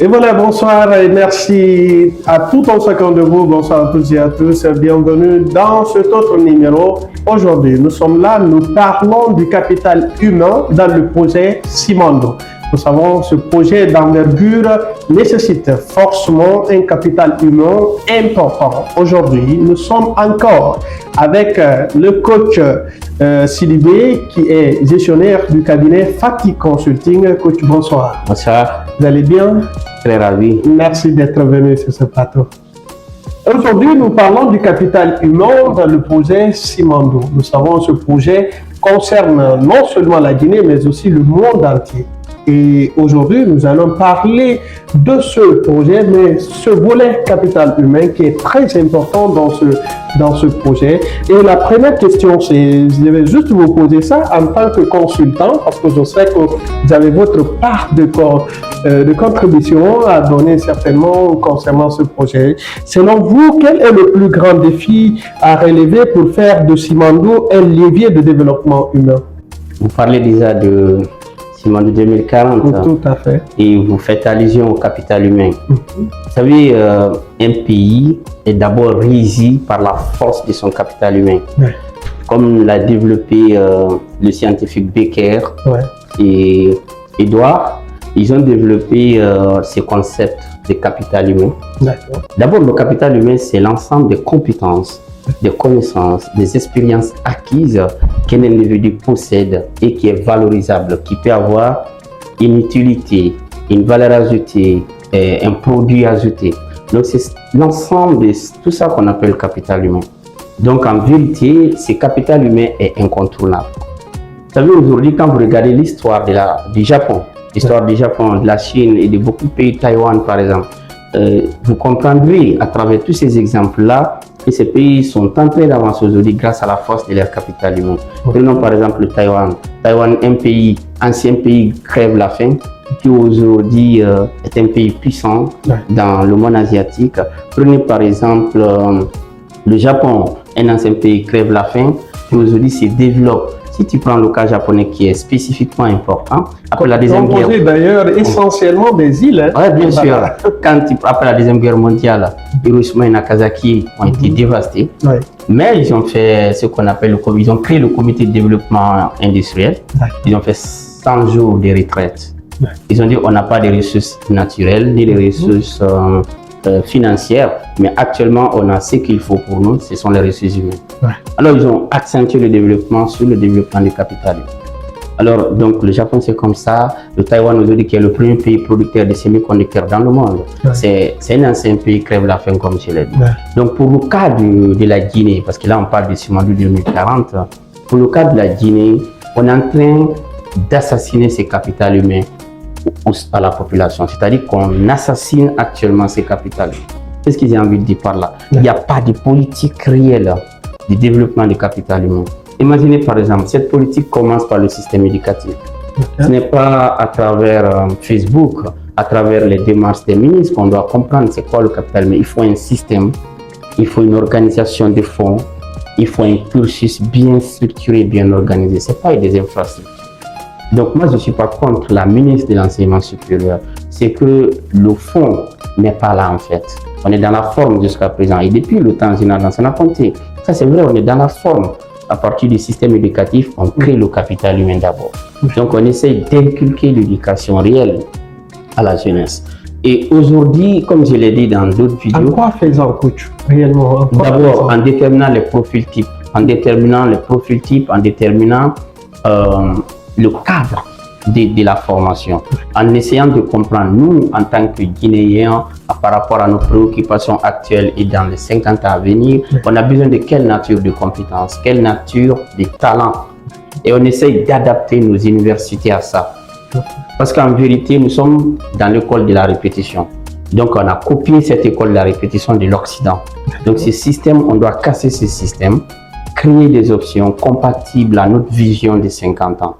Et voilà, bonsoir et merci à tout un chacun de vous. Bonsoir à toutes et à tous. Bienvenue dans cet autre numéro. Aujourd'hui, nous sommes là, nous parlons du capital humain dans le projet Cimando. Nous savons que ce projet d'envergure nécessite forcément un capital humain important. Aujourd'hui, nous sommes encore avec le coach Sidibé qui est gestionnaire du cabinet Fati Consulting. Coach, bonsoir. Bonsoir. Vous allez bien? Très ravi. Merci d'être venu sur ce plateau. Aujourd'hui, nous parlons du capital humain dans le projet Cimando. Nous savons que ce projet concerne non seulement la Guinée, mais aussi le monde entier. Et aujourd'hui, nous allons parler de ce projet, mais ce volet capital humain qui est très important dans ce projet. Et la première question, c'est, je vais juste vous poser ça en tant que consultant, parce que je sais que vous avez votre part de contribution à donner certainement concernant ce projet. Selon vous, quel est le plus grand défi à relever pour faire de Cimando un levier de développement humain? Vous parlez déjà de Cimando 2040. Tout à fait. Et vous faites allusion au capital humain. Vous savez, un pays est d'abord régi par la force de son capital humain. Ouais. Comme l'a développé le scientifique Becker et Edouard, ils ont développé ces concepts de capital humain. D'abord, le capital humain, c'est l'ensemble des compétences, des connaissances, des expériences acquises qu'un individu possède et qui est valorisable, qui peut avoir une utilité, une valeur ajoutée, un produit ajouté. Donc c'est l'ensemble de tout ça qu'on appelle capital humain. Donc en vérité, ce capital humain est incontournable. Vous savez, aujourd'hui, quand vous regardez l'histoire du Japon, l'histoire du Japon, de la Chine et de beaucoup de pays, Taïwan par exemple, vous comprendrez à travers tous ces exemples-là que ces pays sont en train d'avancer aujourd'hui grâce à la force de leur capital humain. Prenons par exemple le Taïwan. Taïwan, un pays, ancien pays, crève la faim, qui aujourd'hui est un pays puissant dans le monde asiatique. Prenez par exemple le Japon, un ancien pays, crève la faim, qui aujourd'hui se développe. Si tu prends le cas japonais qui est spécifiquement important, après la Deuxième Guerre mondiale. D'ailleurs, essentiellement des îles. Oui, bien sûr. Après la Deuxième Guerre mondiale, Hiroshima et Nagasaki ont été dévastés. Mais ils ont fait ce qu'on appelle ils ont créé le comité de développement industriel. Ils ont fait 100 jours de retraite. Ils ont dit on n'a pas de ressources naturelles ni de ressources financières, mais actuellement on a ce qu'il faut pour nous, ce sont les ressources humaines. Alors ils ont accentué le développement sur le développement du capital. Alors donc le Japon c'est comme ça, le Taïwan aujourd'hui qui est le premier pays producteur de semi-conducteurs dans le monde, c'est un ancien pays crève la faim comme je l'ai dit. Donc pour le cas de la Guinée, parce que là on parle de Cimando 2040, pour le cas de la Guinée, on est en train d'assassiner ces capitaux humains à la population, c'est-à-dire qu'on assassine actuellement ces capitaux. Qu'est-ce que j'ai envie de dire par là? Il n'y a pas de politique réelle de développement du capital humain. Imaginez par exemple, cette politique commence par le système éducatif. Ce n'est pas à travers Facebook, à travers les démarches des ministres qu'on doit comprendre c'est quoi le capital humain. Il faut un système, il faut une organisation de fonds, il faut un cursus bien structuré, bien organisé. Ce n'est pas des infrastructures. Donc moi je ne suis pas contre la ministre de l'enseignement supérieur, c'est que le fond n'est pas là en fait. On est dans la forme jusqu'à présent et depuis le temps général on a compté. Ça c'est vrai, on est dans la forme. À partir du système éducatif, on crée le capital humain d'abord. Donc on essaie d'inculquer l'éducation réelle à la jeunesse. Et aujourd'hui, comme je l'ai dit dans d'autres vidéos... En quoi faisant, coach, réellement? D'abord en déterminant les profils types, en déterminant le cadre de la formation, en essayant de comprendre, nous, en tant que Guinéens, par rapport à nos préoccupations actuelles et dans les 50 ans à venir, on a besoin de quelle nature de compétences, quelle nature de talent. Et on essaye d'adapter nos universités à ça. Parce qu'en vérité, nous sommes dans l'école de la répétition. Donc, on a copié cette école de la répétition de l'Occident. Donc, ce système, on doit casser ce système, créer des options compatibles à notre vision de 50 ans.